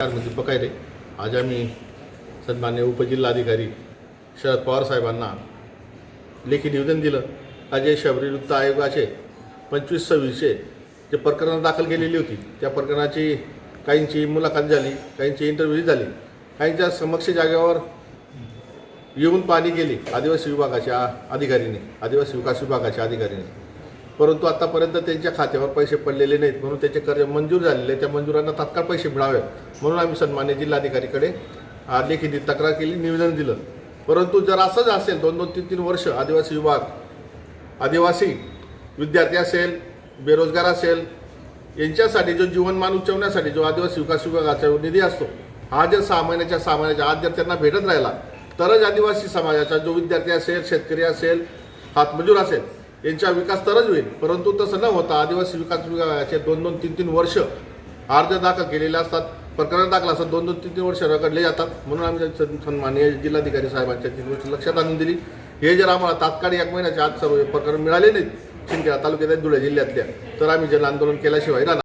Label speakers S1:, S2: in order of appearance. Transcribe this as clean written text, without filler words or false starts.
S1: दीपक आहे रे. आज आम्ही सन्मान्य उपजिल्हाधिकारी शरद पवार साहेबांना लेखी निवेदन दिलं. अजय शबरी वृत्त आयोगाचे 25-26 जे प्रकरणं दाखल केलेली होती त्या प्रकरणाची काहींची मुलाखत झाली, काहींची इंटरव्ह्यू झाली, काहींच्या समक्ष जागेवर येऊन पाहणी केली आदिवासी विभागाच्या अधिकाऱ्यांनी, आदिवासी विकास विभागाच्या अधिकाऱ्यांनी. परंतु आतापर्यंत त्यांच्या खात्यावर पैसे पडलेले नाहीत, म्हणून त्याचे कर्ज मंजूर झालेले, त्या मंजुरांना तात्काळ पैसे मिळावे म्हणून आम्ही सन्मान्य जिल्हाधिकारीकडे लेखी तक्रार केली, निवेदन दिलं. परंतु जर असंच असेल 2-3 वर्ष आदिवासी विभाग, आदिवासी विद्यार्थी असेल, बेरोजगार असेल, यांच्यासाठी जो जीवनमान उंचावण्यासाठी जो आदिवासी विकास विभागाचा निधी असतो, हा जर 6 महिन्याच्या आत जर त्यांना भेटत राहिला तरच आदिवासी समाजाचा जो विद्यार्थी असेल, शेतकरी असेल, हातमजूर असेल, यांचा विकास तरच होईल. परंतु तसं न होता आदिवासी विकास विभागाचे 2-3 वर्ष अर्ज दाखल केलेले असतात, प्रकरण दाखल असतात, 2-3 वर्ष रखडले जातात. म्हणून आम्ही सन्माननीय जिल्हाधिकारी साहेबांच्या ती गोष्ट लक्षात आणून दिली. हे जर आम्हाला तात्काळ 1 महिन्याच्या आत सर्व प्रकरण मिळाले नाहीत शिंदखेडा तालुक्यात धुळे जिल्ह्यातल्या, तर आम्ही जन आंदोलन केल्याशिवाय राहणार.